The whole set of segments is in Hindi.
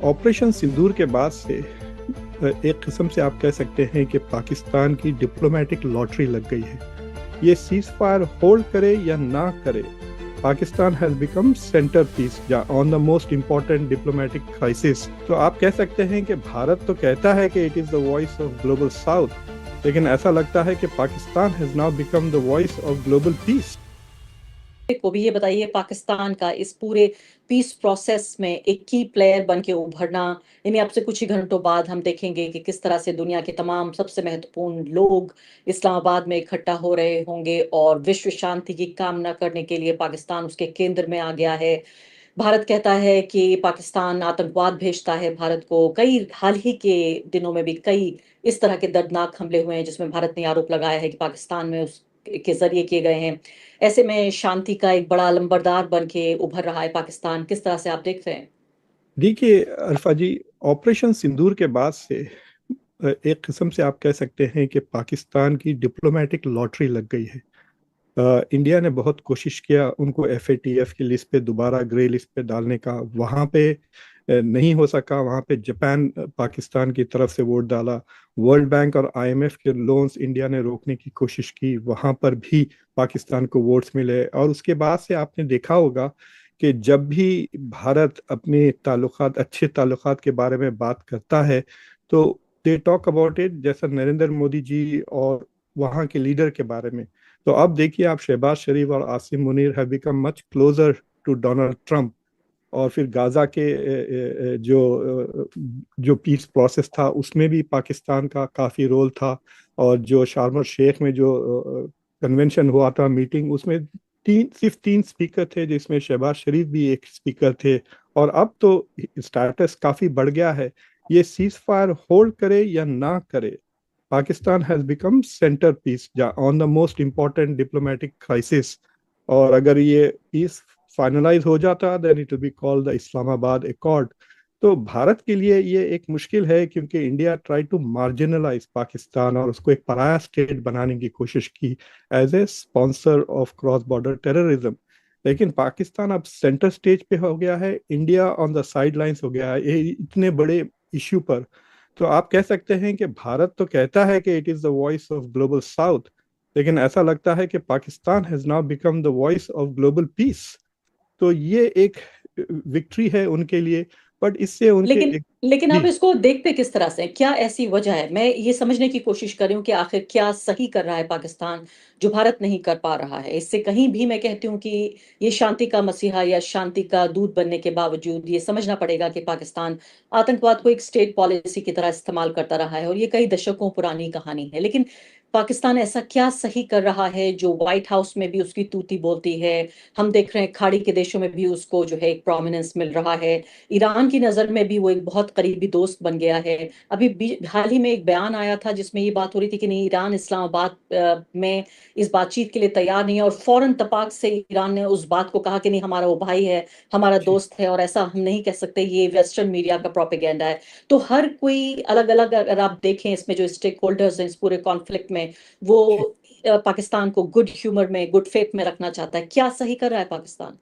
ऑपरेशन सिंदूर के बाद से एक किस्म से आप कह सकते हैं कि पाकिस्तान की डिप्लोमेटिक लॉटरी लग गई है। ये सीज फायर होल्ड करे या ना करे, Pakistan has become centre piece on the most important diplomatic crisis. तो आप कह सकते हैं कि भारत तो कहता है कि it is the voice of global south, लेकिन ऐसा लगता है कि Pakistan has now become the voice of global piece. को भी ये बताइए, पाकिस्तान का इस पूरे पीस प्रोसेस में एक की प्लेयर बन के उभरना। इन्हें अब से कुछ ही घंटों बाद हम देखेंगे कि किस तरह से दुनिया के तमाम सबसे महत्वपूर्ण लोग इस्लामाबाद में इकट्ठा हो रहे होंगे और विश्व शांति की कामना करने के लिए पाकिस्तान उसके केंद्र में आ गया है। भारत कहता है कि पाकिस्तान आतंकवाद भेजता है भारत को। कई हाल ही के दिनों में भी कई इस तरह के दर्दनाक हमले हुए हैं जिसमें भारत ने आरोप लगाया है कि पाकिस्तान में उस के जरिए किए गए हैं। ऐसे में शांति का एक बड़ा लंबरदार बन के उभर रहा है पाकिस्तान। किस तरह से आप देख रहे हैं? देखिए अल्फा जी, ऑपरेशन सिंदूर के बाद से एक किस्म से आप कह सकते हैं कि पाकिस्तान की डिप्लोमेटिक लॉटरी लग गई है। इंडिया ने बहुत कोशिश किया उनको एफएटीएफ की लिस्ट पे दोबारा ग्रे लिस्ट पे डालने का, वहाँ पे नहीं हो सका। वहाँ पे जापान पाकिस्तान की तरफ से वोट डाला। वर्ल्ड बैंक और आईएमएफ के लोन्स इंडिया ने रोकने की कोशिश की, वहाँ पर भी पाकिस्तान को वोट्स मिले। और उसके बाद से आपने देखा होगा कि जब भी भारत अपने ताल्लुकात, अच्छे ताल्लुकात के बारे में बात करता है, तो दे टॉक अबाउट इट, जैसा नरेंद्र मोदी जी और वहाँ के लीडर के बारे में। तो अब देखिए आप, शहबाज शरीफ और Asim Munir have become much closer to Donald Trump. और फिर गाजा के जो पीस प्रोसेस था उसमें भी पाकिस्तान का काफ़ी रोल था। और जो शार्म अल शेख में जो कन्वेंशन हुआ था, मीटिंग, उसमें सिर्फ तीन स्पीकर थे, जिसमें शहबाज शरीफ भी एक स्पीकर थे। और अब तो स्टेटस काफ़ी बढ़ गया है। ये सीज फायर होल्ड करे या ना करे, Pakistan has become centre piece on the most important diplomatic crisis. और अगर ये पीस फाइनलाइज हो जाता, then it will be called the Islamabad accord. तो भारत के लिए ये एक मुश्किल है, क्योंकि India try to marginalise Pakistan और उसको एक पराया स्टेट बनाने की कोशिश की as a sponsor of cross border terrorism. लेकिन पाकिस्तान अब सेंटर स्टेज पे हो गया है, India on the side lines हो गया है ये इतने बड़े इश्यू पर। तो आप कह सकते हैं कि भारत तो कहता है कि it is the voice of global south, लेकिन ऐसा लगता है कि Pakistan has now become the voice of global piece. तो ये एक विक्ट्री है उनके लिए, बट इससे उनके लेकिन एक। लेकिन आप जी। इसको देखते किस तरह से हैं? क्या ऐसी वजह है? मैं ये समझने की कोशिश कर रही हूँ कि आखिर क्या सही कर रहा है पाकिस्तान जो भारत नहीं कर पा रहा है। इससे कहीं भी मैं कहती हूँ कि ये शांति का मसीहा या शांति का दूत बनने के बावजूद ये समझना पड़ेगा कि पाकिस्तान आतंकवाद को एक स्टेट पॉलिसी की तरह इस्तेमाल करता रहा है और ये कई दशकों पुरानी कहानी है। लेकिन पाकिस्तान ऐसा क्या सही कर रहा है जो व्हाइट हाउस में भी उसकी तूती बोलती है? हम देख रहे हैं खाड़ी के देशों में भी उसको जो है एक प्रोमिनेंस मिल रहा है। ईरान की नजर में भी वो एक बहुत करीबी दोस्त बन गया है। अभी हाल ही में एक बयान आया था जिसमें ये बात हो रही थी कि नहीं, ईरान इस्लामाबाद में इस बातचीत के लिए तैयार नहीं है और फौरन तपाक से ईरान ने उस बात को कहा कि नहीं, हमारा वो भाई है, हमारा जी। दोस्त है और ऐसा हम नहीं कह सकते, ये वेस्टर्न मीडिया का प्रोपेगेंडा है। तो हर कोई अलग अलग, अगर आप देखें इसमें जो स्टेक होल्डर्स हैं इस पूरे कॉन्फ्लिक्ट में, वो जी। पाकिस्तान को गुड ह्यूमर में, गुड फेथ में रखना चाहता है। क्या सही कर रहा है पाकिस्तान?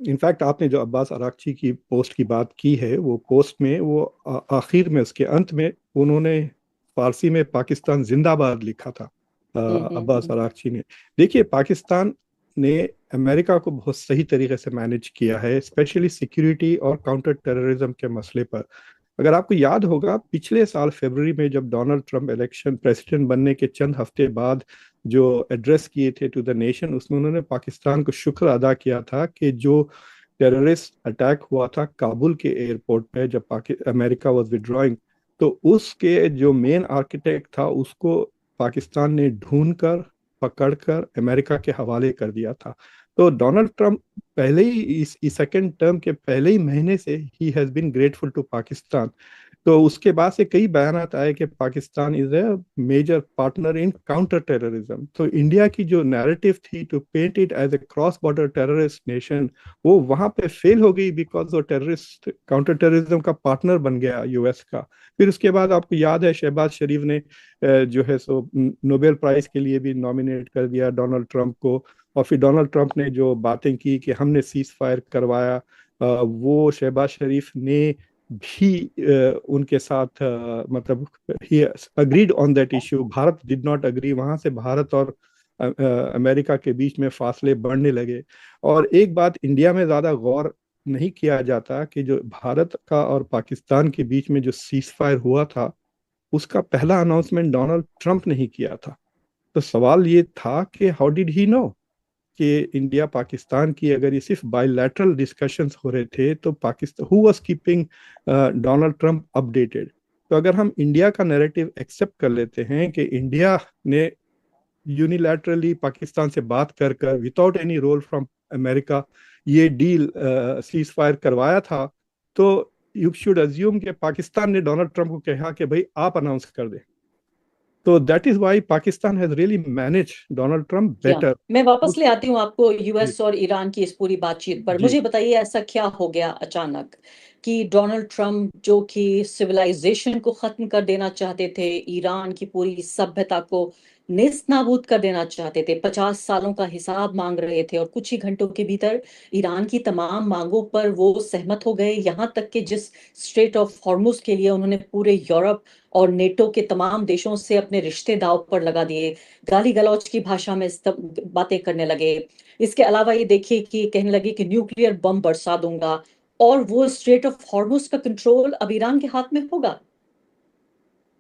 इनफैक्ट आपने जो अब्बास अरागची की पोस्ट की बात की है, वो पोस्ट में वो आखिर में, उसके अंत में, उन्होंने फारसी में पाकिस्तान जिंदाबाद लिखा था। अब्बास हम्म। अरागची ने। देखिए, पाकिस्तान ने अमेरिका को बहुत सही तरीके से मैनेज किया है, स्पेशली सिक्योरिटी और काउंटर टेररिज्म के मसले पर। अगर आपको याद होगा, पिछले साल फरवरी में जब डोनाल्ड ट्रंप इलेक्शन प्रेसिडेंट बनने के चंद हफ्ते बाद जो एड्रेस किए थे टू द नेशन, उसमें उन्होंने पाकिस्तान को शुक्र अदा किया था कि जो टेररिस्ट अटैक हुआ था काबुल के एयरपोर्ट पे, जब अमेरिका वाज विड्रॉइंग, तो उसके जो मेन आर्किटेक्ट था उसको पाकिस्तान ने ढूंढ कर, पकड़ कर अमेरिका के हवाले कर दिया था। तो डोनाल्ड ट्रंप पहले ही इस सेकेंड टर्म के पहले ही महीने से ही has been grateful to Pakistan. तो उसके बाद से कई बयानात आए कि Pakistan is a major partner in counter terrorism. तो इंडिया की जो नैरेटिव थी to paint it as a cross border terrorist nation, वो वहां पे फेल हो गई, बिकॉज वो टेररिस्ट, काउंटर टेररिज्म का पार्टनर बन गया यूएस का। फिर उसके बाद आपको याद है, शहबाज शरीफ ने जो है सो नोबेल प्राइज के लिए भी नॉमिनेट कर दिया डोनाल्ड ट्रंप को। और फिर डोनाल्ड ट्रंप ने जो बातें की कि हमने सीज फायर करवाया, वो शहबाज शरीफ ने भी उनके साथ मतलब he agreed on that issue. Bharat did not agree. वहां से भारत और अमेरिका के बीच में फासले बढ़ने लगे। और एक बात इंडिया में ज्यादा गौर नहीं किया जाता कि जो भारत का और पाकिस्तान के बीच में जो सीज फायर हुआ था, उसका पहला अनाउंसमेंट डोनाल्ड ट्रंप ने ही किया था। तो सवाल ये था कि हाउ डिड ही नो कि इंडिया पाकिस्तान की अगर ये सिर्फ बायलैटरल डिस्कशंस हो रहे थे, तो Pakistan who was keeping Donald Trump updated. तो अगर हम इंडिया का नैरेटिव एक्सेप्ट कर लेते हैं कि इंडिया ने यूनिलैटरली पाकिस्तान से बात कर कर without any role from America ये डील सीज फायर करवाया था, तो यू शुड अज्यूम कि पाकिस्तान ने डोनाल्ड ट्रंप को कहा कि भाई आप अनाउंस कर दें। तो that is why Pakistan has really manage Donald Trump क्या बेटर। मैं वापस उस ले आती हूँ आपको जी यूएस और ईरान की इस पूरी बातचीत पर। जी मुझे बताइए ऐसा क्या हो गया अचानक कि डोनाल्ड ट्रंप जो कि सिविलाइजेशन को खत्म कर देना चाहते थे, ईरान की पूरी सभ्यता को नेस्त नाबूद कर देना चाहते थे, 50 सालों का हिसाब मांग रहे थे, और कुछ ही घंटों के भीतर ईरान की तमाम मांगों पर वो सहमत हो गए। यहाँ तक कि जिस स्ट्रेट ऑफ हॉर्मुज के लिए उन्होंने पूरे यूरोप और नेटो के तमाम देशों से अपने रिश्ते दांव पर लगा दिए, गाली गलौज की भाषा में बातें करने लगे। इसके अलावा ये देखिए कि कहने लगे कि न्यूक्लियर बम बरसा दूंगा, और वो स्ट्रेट ऑफ हॉर्मुज का कंट्रोल अब ईरान के हाथ में होगा।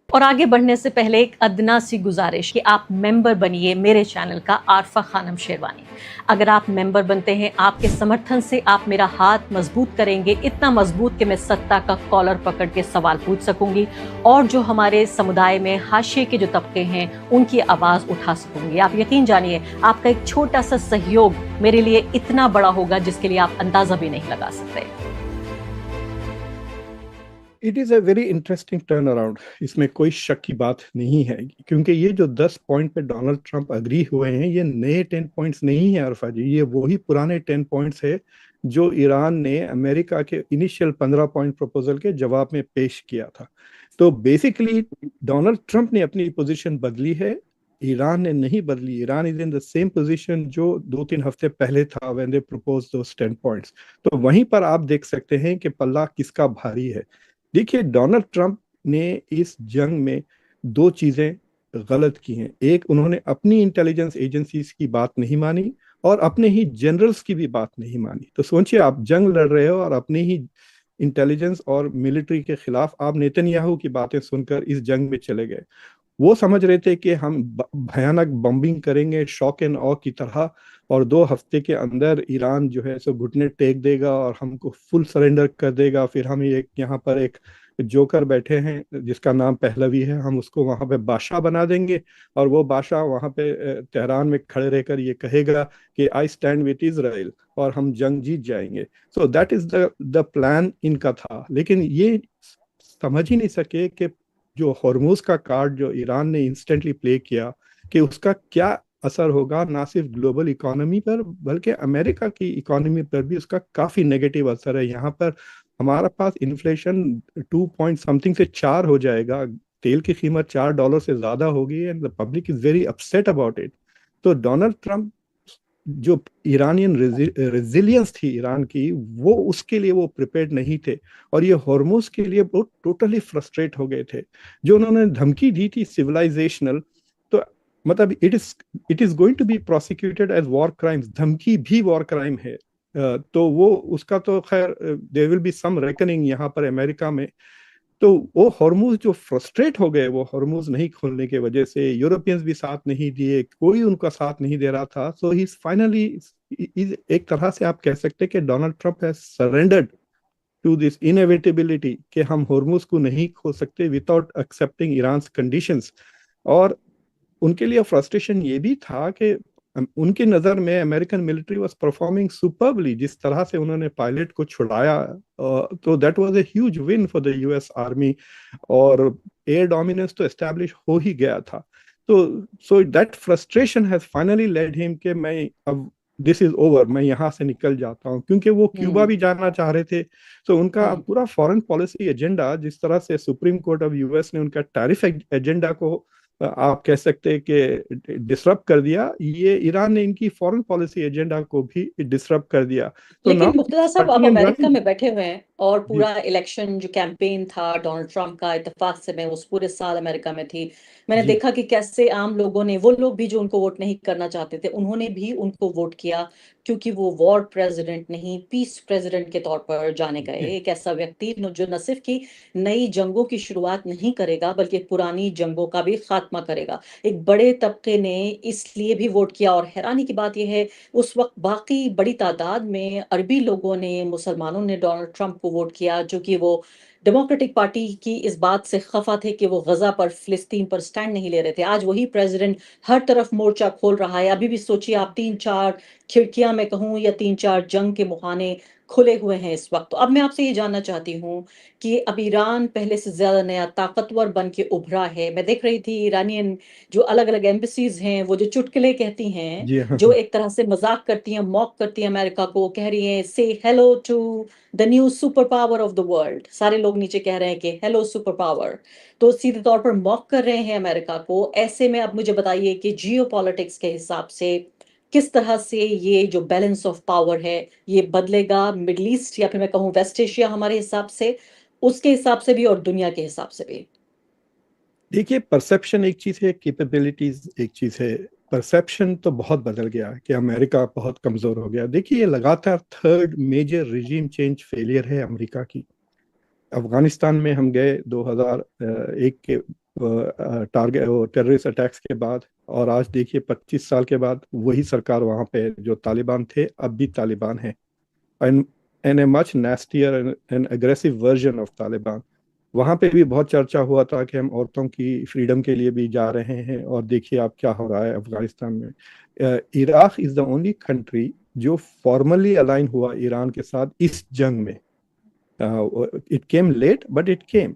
और आगे बढ़ने से पहले एक अदना सी गुजारिश कि आप मेंबर बनिए मेरे चैनल का आरफा खानम शेरवानी। अगर आप मेंबर बनते हैं, आपके समर्थन से आप मेरा हाथ मजबूत करेंगे, इतना मजबूत कि मैं सत्ता का कॉलर पकड़ के सवाल पूछ सकूंगी, और जो हमारे समुदाय में हाशिए के जो तबके हैं उनकी आवाज उठा सकूंगी। आप यकीन जानिए, आपका एक छोटा सा सहयोग मेरे लिए इतना बड़ा होगा जिसके लिए आप अंदाजा भी नहीं लगा सकते। It is a very interesting turn around, इसमें कोई शक की बात नहीं है। क्योंकि ये जो 10 पॉइंट पे डोनाल्ड ट्रंप अग्री हुए हैं, ये नए 10 पॉइंट्स नहीं है अरफा जी, ये वही पुराने 10 पॉइंट्स है जो ईरान ने अमेरिका के इनिशियल 15 पॉइंट प्रपोजल के जवाब में पेश किया था। तो बेसिकली डोनाल्ड ट्रंप ने अपनी पोजीशन बदली है, ईरान ने नहीं बदली। Iran is in the same position जो 2-3 हफ्ते पहले था when they propose those 10 points. तो वहीं पर आप देख सकते हैं कि पल्ला किसका भारी है। देखिए, डोनाल्ड ट्रंप ने इस जंग में दो चीजें गलत की हैं। एक, उन्होंने अपनी इंटेलिजेंस एजेंसीज की बात नहीं मानी, और अपने ही जनरल्स की भी बात नहीं मानी। तो सोचिए, आप जंग लड़ रहे हो और अपने ही इंटेलिजेंस और मिलिट्री के खिलाफ आप नेतन्याहू की बातें सुनकर इस जंग में चले गए। वो समझ रहे थे कि हम भयानक बम्बिंग करेंगे शॉक एंड ऑ की तरह, और 2 हफ्ते के अंदर ईरान जो है सो घुटने टेक देगा और हमको फुल सरेंडर कर देगा। फिर हम एक यहाँ पर एक जोकर बैठे हैं जिसका नाम पहलवी है, हम उसको वहां पे बादशाह बना देंगे, और वो बादशाह वहां पे तेहरान में खड़े रहकर ये कहेगा कि आई स्टैंड विथ इजराइल, और हम जंग जीत जाएंगे। So that is the plan इनका था। लेकिन ये समझ ही नहीं सके कि जो हॉर्मूज का कार्ड जो ईरान ने इंस्टेंटली प्ले किया, कि उसका क्या असर होगा ना सिर्फ ग्लोबल इकोनॉमी पर बल्कि अमेरिका की इकोनॉमी पर भी उसका काफी नेगेटिव असर है। यहाँ पर हमारा पास इन्फ्लेशन 2 पॉइंट समथिंग से 4 हो जाएगा, तेल की कीमत $4 से ज्यादा होगी, and the public is very upset about it. तो डोनाल्ड ट्रंप जो ईरानियन रेजिलियंस थी ईरान की, वो उसके लिए वो प्रिपेयर्ड नहीं थे, और ये हॉर्मोज के लिए वो टोटली फ्रस्ट्रेट हो गए थे। जो उन्होंने धमकी दी थी सिविलाइजेशनल, तो मतलब it is going to be prosecuted as war crimes. धमकी भी वॉर क्राइम है। तो वो उसका तो खैर there will be some reckoning यहाँ पर अमेरिका में। तो वो हॉर्मूज जो फ्रस्ट्रेट हो गए, वो हॉर्मूज नहीं खोलने के वजह से यूरोपियंस भी साथ नहीं दिए, कोई उनका साथ नहीं दे रहा था। सो ही फाइनली, एक तरह से आप कह सकते हैं कि Donald Trump has surrendered to this inevitability कि हम हॉर्मूज को नहीं खोल सकते विदाउट एक्सेप्टिंग ईरान कंडीशंस। और उनके लिए फ्रस्ट्रेशन ये भी था कि उनकी नज़र में American military was performing superbly. जिस तरह से उन्होंने पायलट को छुड़ाया, तो that was a huge win for the US army, और एयर डोमिनेंस तो एस्टैब्लिश हो ही गया था। तो so that frustration has finally led him कि मैं अब दिस इज ओवर, मैं यहाँ से निकल जाता हूँ। क्योंकि वो क्यूबा भी जाना चाह रहे थे। तो उनका पूरा फॉरेन पॉलिसी एजेंडा, जिस तरह से सुप्रीम कोर्ट ऑफ यूएस ने उनका टैरिफ एजेंडा को आप कह सकते हैं कि डिसरप्ट कर दिया। ये ईरान ने इनकी फॉरेन पॉलिसी एजेंडा को भी डिसरप्ट कर दिया। तो लेकिन नाउ मुक्तदा साहब आप स्टार्टिंग एंड अमेरिका रनिंग। में बैठे हुए हैं और जी पूरा इलेक्शन जो कैंपेन था डोनाल्ड ट्रंप का, इत्तेफाक से मैं उस पूरे साल अमेरिका में थी। मैंने जी देखा कि कैसे आम लोगों ने, वो लोग भी जो उनको वोट नहीं करना चाहते थे, उन्होंने भी उनको वोट किया, क्योंकि वो वॉर प्रेसिडेंट नहीं, पीस प्रेसिडेंट के तौर पर जाने गए। जी। एक ऐसा व्यक्ति जो न सिर्फ की नई जंगों की शुरुआत नहीं करेगा, बल्कि पुरानी जंगों का भी खात्मा करेगा। एक बड़े तबके ने इसलिए भी वोट किया, और हैरानी की बात यह है, उस वक्त बाकी बड़ी तादाद में अरबी लोगों ने, मुसलमानों ने डोनाल्ड ट्रंप को वोट किया, जो कि वो डेमोक्रेटिक पार्टी की इस बात से खफा थे कि वो गजा पर, फिलिस्तीन पर स्टैंड नहीं ले रहे थे। आज वही प्रेसिडेंट हर तरफ मोर्चा खोल रहा है। अभी भी सोचिए आप, 3-4 खिड़कियां मैं कहूं, या 3-4 जंग के मुहाने खुले हुए हैं इस वक्त। तो अब मैं आपसे ये जानना चाहती हूँ कि अब ईरान पहले से ज्यादा नया ताकतवर बन के उभरा है। मैं देख रही थी ईरानियन जो अलग अलग एम्बेसीज हैं, वो जो चुटकुले कहती हैं, जी हाँ जो हाँ। एक तरह से मजाक करती हैं, मॉक करती हैं अमेरिका को, कह रही हैं से hello to the new super power of the world. सारे लोग नीचे कह रहे हैं कि हेलो सुपर पावर। तो सीधे तौर पर मॉक कर रहे हैं अमेरिका को। ऐसे में अब मुझे बताइए कि जियो पॉलिटिक्स के हिसाब से किस तरह से ये जो बैलेंस ऑफ पावर है, ये बदलेगा मिडल ईस्ट, या फिर मैं कहूँ वेस्ट एशिया हमारे हिसाब से, उसके हिसाब से भी और दुनिया के हिसाब से भी। देखिए, परसेप्शन एक चीज है, कैपेबिलिटीज एक चीज है। परसेप्शन तो बहुत बदल गया है कि अमेरिका बहुत कमजोर हो गया। देखिए, ये लगातार third major regime change failure है अमेरिका की। अफगानिस्तान में हम गए 2001 के टारगेट टेररिस्ट अटैक्स के बाद, और आज देखिए 25 साल के बाद वही सरकार वहां पे है। जो तालिबान थे अब भी तालिबान है, and and a much nastier and aggressive version of Taliban. वहां पे भी बहुत चर्चा हुआ था कि हम औरतों की फ्रीडम के लिए भी जा रहे हैं, और देखिए अब क्या हो रहा है अफगानिस्तान में। Iraq is the only country जो फॉर्मली अलाइन हुआ ईरान के साथ इस जंग में। It came late but it came.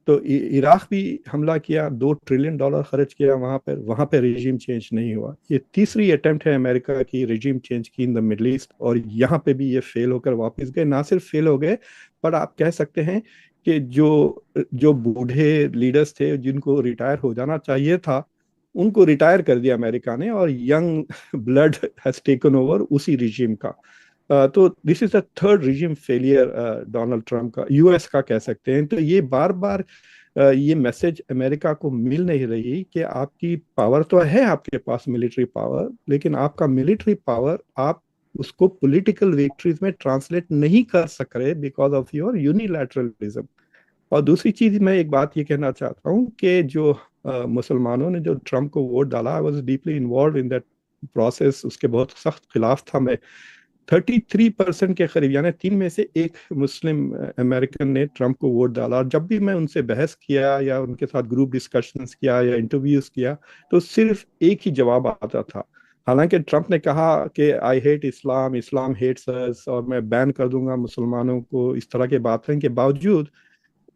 तो इराक भी हमला किया, $2 ट्रिलियन खर्च किया वहां पे रिजीम चेंज नहीं हुआ। ये तीसरी अटेम्प्ट है अमेरिका की रिजीम चेंज की इन द मिडल ईस्ट, और यहाँ पे भी ये फेल होकर वापस गए। ना सिर्फ फेल हो गए, पर आप कह सकते हैं कि जो जो बूढ़े लीडर्स थे जिनको रिटायर हो जाना चाहिए था, उनको रिटायर कर दिया अमेरिका ने, और young blood has taken over उसी रिजीम का। तो this is the third regime failure Donald Trump का, यूएस का कह सकते हैं। तो ये बार बार ये मैसेज अमेरिका को मिल नहीं रही कि आपकी पावर तो है, आपके पास मिलिट्री पावर, लेकिन आपका मिलिट्री पावर आप उसको पॉलिटिकल विक्ट्रीज में ट्रांसलेट नहीं कर सक रहे बिकॉज ऑफ योर यूनिलैटरलिज्म। और दूसरी चीज, मैं एक बात ये कहना चाहता हूँ कि जो मुसलमानों ने जो ट्रंप को वोट डाला, I was deeply involve in that process. उसके बहुत सख्त खिलाफ था मैं। 33% के करीब, यानी 3 में से 1 मुस्लिम अमेरिकन ने ट्रंप को वोट डाला। और जब भी मैं उनसे बहस किया या उनके साथ ग्रुप डिस्कशंस किया या इंटरव्यूज किया, तो सिर्फ एक ही जवाब आता था। हालांकि ट्रंप ने कहा कि I hate Islam, Islam hates अस, और मैं बैन कर दूंगा मुसलमानों को, इस तरह के बातें के बावजूद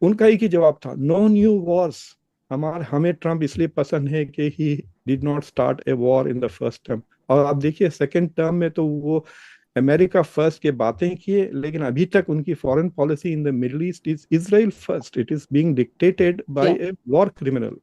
उनका एक ही जवाब था, नो न्यू वॉर्स। हमें ट्रंप इसलिए पसंद है कि he did not start a war in the first term. और आप देखिए सेकंड टर्म में तो वो अमेरिका फर्स्ट के बातें किए, लेकिन अभी तक उनकी foreign policy in the Middle east is Israel first. It is being dictated bye a war criminal.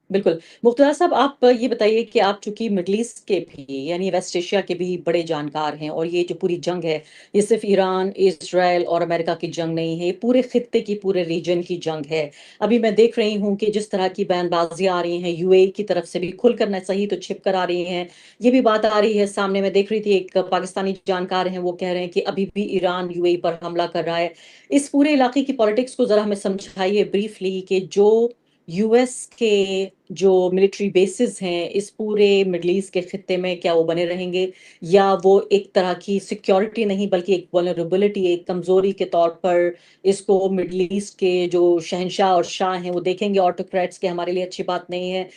बिल्कुल। मुख्तार साहब, आप ये बताइए कि आप चूंकि मिडल ईस्ट के भी, यानी वेस्ट एशिया के भी बड़े जानकार हैं, और ये जो पूरी जंग है, ये सिर्फ ईरान, इसराइल और अमेरिका की जंग नहीं है, ये पूरे खित्ते की, पूरे रीजन की जंग है। अभी मैं देख रही हूँ कि जिस तरह की बयानबाजियां आ रही हैं यूएई की तरफ से भी, खुलकर न सही तो छिप कर आ रही हैं। ये भी बात आ रही है सामने, मैं देख रही थी एक पाकिस्तानी जानकार हैं, वो कह रहे हैं कि अभी भी ईरान यूएई पर हमला कर रहा है। इस पूरे इलाके की पॉलिटिक्स को जरा हमें समझाइए ब्रीफली, कि जो यूएस के जो मिलिट्री बेसिस हैं इस पूरे मिडल ईस्ट के खित्ते में, क्या वो बने रहेंगे, या वो एक तरह की सिक्योरिटी नहीं, बल्कि एक वल्नरेबिलिटी, एक कमजोरी के तौर पर इसको मिडल ईस्ट के जो शहंशाह और शाह हैं वो देखेंगे ऑटोक्रेट्स के, हमारे लिए अच्छी बात नहीं है।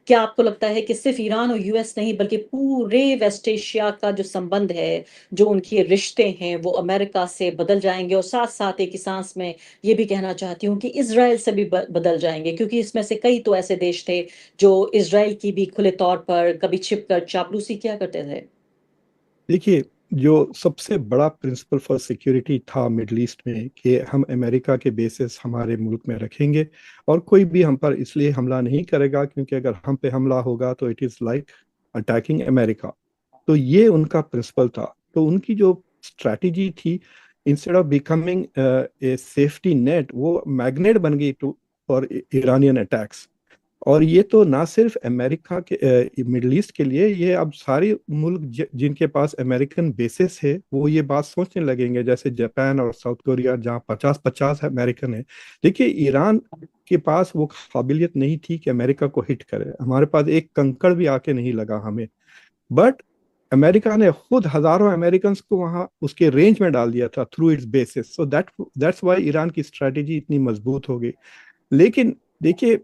क्या आपको लगता है कि सिर्फ ईरान और यूएस नहीं, बल्कि पूरे वेस्ट एशिया का जो संबंध है, जो उनके रिश्ते हैं, वो अमेरिका से बदल जाएंगे? और साथ साथ एक ही सांस में ये भी कहना चाहती हूँ कि इसराइल से भी बदल जाएंगे, क्योंकि इसमें से कई तो ऐसे देश थे जो इसराइल की भी खुले तौर पर कभी छिपकर चापलूसी किया करते थे। देखिए, जो सबसे बड़ा प्रिंसिपल फॉर सिक्योरिटी था मिडल ईस्ट में कि हम अमेरिका के बेसिस हमारे मुल्क में रखेंगे और कोई भी हम पर इसलिए हमला नहीं करेगा क्योंकि अगर हम पे हमला होगा तो it is like attacking America. तो ये उनका प्रिंसिपल था। तो उनकी जो स्ट्रैटेजी थी, instead of becoming a safety net, वो मैग्नेट बन गई टू फॉर ईरानियन अटैक्स। और ये तो ना सिर्फ अमेरिका के मिडल ईस्ट के लिए, ये अब सारे मुल्क जिनके पास अमेरिकन बेसिस है वो ये बात सोचने लगेंगे, जैसे जापान और साउथ कोरिया जहाँ 50-50 अमेरिकन है। देखिए ईरान के पास वो काबिलियत नहीं थी कि अमेरिका को हिट करे, हमारे पास एक कंकड़ भी आके नहीं लगा हमें। बट अमेरिका ने खुद हजारों अमेरिकन को वहां उसके रेंज में डाल दिया था through it's basis. So that's why Iran की स्ट्रेटेजी इतनी मजबूत हो गई। लेकिन देखिए,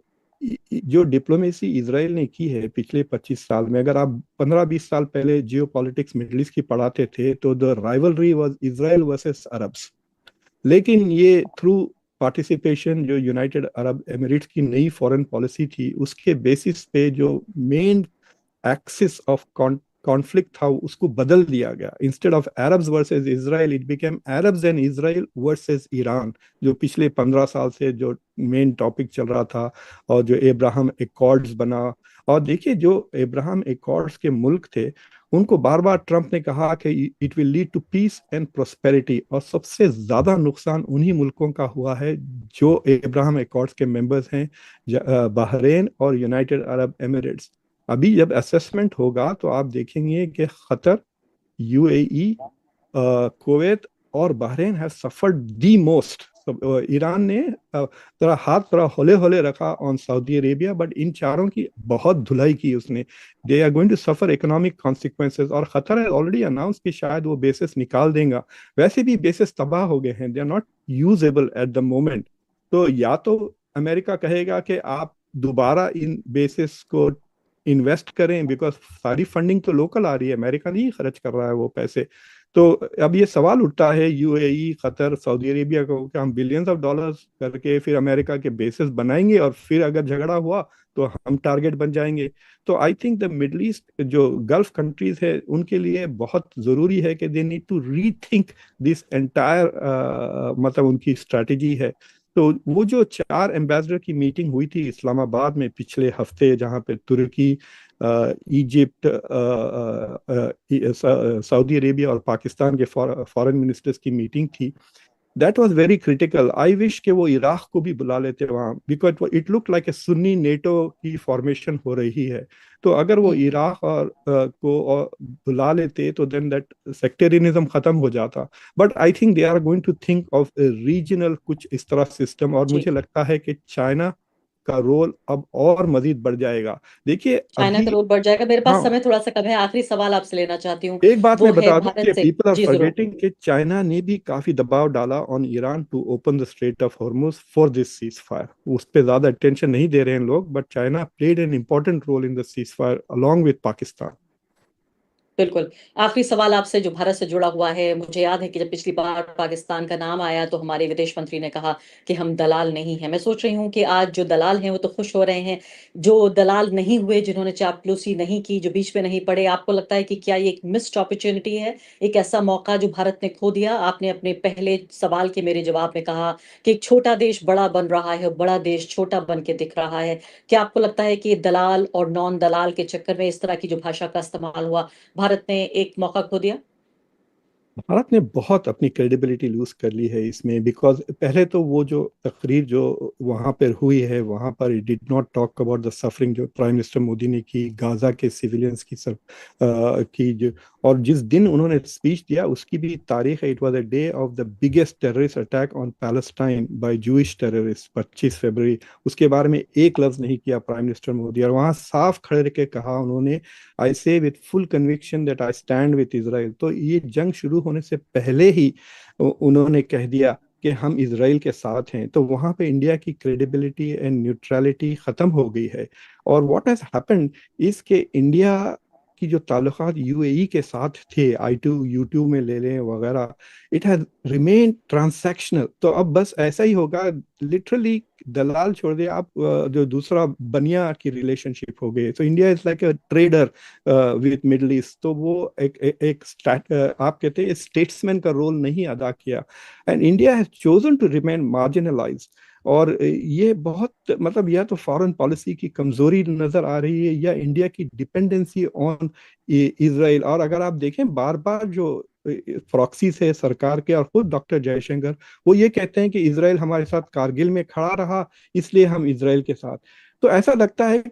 जो डिप्लोमेसी इसराइल ने की है पिछले 25 साल में, अगर आप 15-20 साल पहले जियो पॉलिटिक्स मिडल ईस्ट की पढ़ाते थे तो the rivalry was Israel versus Arabs. लेकिन ये थ्रू पार्टिसिपेशन, जो यूनाइटेड अरब एमिरेट्स की नई फॉरेन पॉलिसी थी, उसके बेसिस पे जो मेन एक्सिस ऑफ कॉन्फ्लिक्ट था उसको बदल दिया गया। Instead of Arabs versus Israel, it became Arabs and Israel versus Iran, जो पिछले 15 साल से जो मेन टॉपिक चल रहा था। और जो एब्राहम एकॉर्ड्स बना, और देखिए जो एब्राहम एकॉर्ड्स के मुल्क थे उनको बार बार ट्रंप ने कहा कि it will lead to peace and prosperity, और सबसे ज्यादा नुकसान उन्हीं मुल्कों का हुआ है जो एब्राहम एकॉर्ड्स के मेंबर्स हैं, बहरीन और यूनाइटेड अरब एमिरेट्स। अभी जब असेसमेंट होगा तो आप देखेंगे कि कतर, यूएई, कुवैत और Bahrain have suffered the most. Iran ने थोड़ा हाथ थोड़ा होले होले रखा ऑन सऊदी अरेबिया, बट इन चारों की बहुत धुलाई की उसने। They are going to suffer economic consequences, और खतर है ऑलरेडी अनाउंस कि शायद वो बेसिस निकाल देगा। वैसे भी बेसिस तबाह हो गए हैं, they are not usable at the moment. तो या तो अमेरिका कहेगा कि आप दोबारा इन बेसिस को इन्वेस्ट करें, बिकॉज सारी फंडिंग तो लोकल आ रही है, अमेरिका नहीं खर्च कर रहा है वो पैसे। तो अब ये सवाल उठता है यूएई, कतर, सऊदी अरेबिया को कि हम बिलियंस ऑफ डॉलर्स करके फिर अमेरिका के बेसिस बनाएंगे और फिर अगर झगड़ा हुआ तो हम टारगेट बन जाएंगे। तो I think the Middle East जो गल्फ कंट्रीज है उनके लिए बहुत जरूरी है कि they need to rethink this entire, मतलब उनकी स्ट्रैटेजी है। तो वो जो 4 एम्बेसडर की मीटिंग हुई थी इस्लामाबाद में पिछले हफ्ते, जहाँ पे तुर्की, इजिप्ट, सऊदी अरेबिया और पाकिस्तान के फॉरेन मिनिस्टर्स की मीटिंग थी, that was very critical. I wish कि वो इराक को भी बुला लेते वहाँ, because it look like a Sunni NATO की फॉर्मेशन हो रही है। तो अगर वो इराक और बुला लेते तो देन दैट सेक्टेरियनिज्म खत्म हो जाता। But I think they are going to think of regional कुछ इस तरह सिस्टम, और जी, मुझे लगता है कि चाइना का रोल अब और मजीद बढ़ जाएगा। देखिए चाइना का अभी, रोल बढ़ जाएगा। मेरे पास हाँ, समय थोड़ा-सा कम है, आखिरी सवाल आपसे लेना चाहती हूँ, एक बात वो मैं है बता दूं भारत कि से। पीपल आर जी, ज़रूर। फॉरगेटिंग कि चाइना ने भी काफी दबाव डाला on Iran to open the Strait of Hormuz for this ceasefire. उस पर ज्यादा अटेंशन नहीं दे रहे हैं लोग, but China played an important role in the ceasefire along with Pakistan. बिल्कुल। आखिरी सवाल आपसे जो भारत से जुड़ा हुआ है, मुझे याद है कि जब पिछली बार पाकिस्तान का नाम आया तो हमारे विदेश मंत्री ने कहा कि हम दलाल नहीं हैं। मैं सोच रही हूँ कि आज जो दलाल हैं वो तो खुश हो रहे हैं, जो दलाल नहीं हुए, जिन्होंने चापलूसी नहीं की, जो बीच में नहीं पड़े, आपको लगता है कि क्या ये एक मिस्ड अपॉर्च्युनिटी है, एक ऐसा मौका जो भारत ने खो दिया? आपने अपने पहले सवाल के मेरे जवाब में कहा कि एक छोटा देश बड़ा बन रहा है, बड़ा देश छोटा बन के दिख रहा है। क्या आपको लगता है कि दलाल और नॉन दलाल के चक्कर में इस तरह की जो भाषा का इस्तेमाल हुआ, भारत ने एक मौका खो दिया? भारत ने बहुत अपनी क्रेडिबिलिटी लूज कर ली है इसमें, बिकॉज पहले तो वो जो तकरीर जो वहाँ पर हुई है, वहाँ पर it did not talk about the suffering जो प्राइम मिनिस्टर मोदी ने की गाजा के सिविलियंस की सब की जो, और जिस दिन उन्होंने स्पीच दिया उसकी भी तारीख है। It was a day of the biggest terrorist attack on Palestine by Jewish terrorist, 25 फरवरी। उसके बारे में एक लफ्ज नहीं किया प्राइम मिनिस्टर मोदी, और वहाँ साफ खड़े रह के कहा उन्होंने, आई से with full conviction that I stand with Israel. तो ये जंग शुरू होने से पहले ही उन्होंने कह दिया कि हम इसराइल के साथ हैं। तो वहां पे इंडिया की क्रेडिबिलिटी एंड न्यूट्रलिटी खत्म हो गई है। और व्हाट हैज हैपेंड इज के इंडिया की जो ताल्लुकात यूएई के साथ थे, I2 U2 में ले लें वगैरह, इट हैज रिमेन ट्रांसैक्शनल। तो अब बस ऐसा ही होगा, लिटरली दलाल छोड़ दे आप, जो दूसरा बनिया की रिलेशनशिप हो गई। तो India is like a trader with middle east. तो वो आप कहते हैं स्टेट्समैन का रोल नहीं अदा किया, and India has chosen to remain marginalised. और ये बहुत, मतलब या तो फॉरेन पॉलिसी की कमजोरी नजर आ रही है, या इंडिया की डिपेंडेंसी ऑन इजराइल। और अगर आप देखें, बार बार जो प्रॉक्सीज है सरकार के, और खुद डॉक्टर जयशंकर, वो ये कहते हैं कि इजराइल हमारे साथ कारगिल में खड़ा रहा, इसलिए हम इजराइल के साथ। तो ऐसा लगता है कि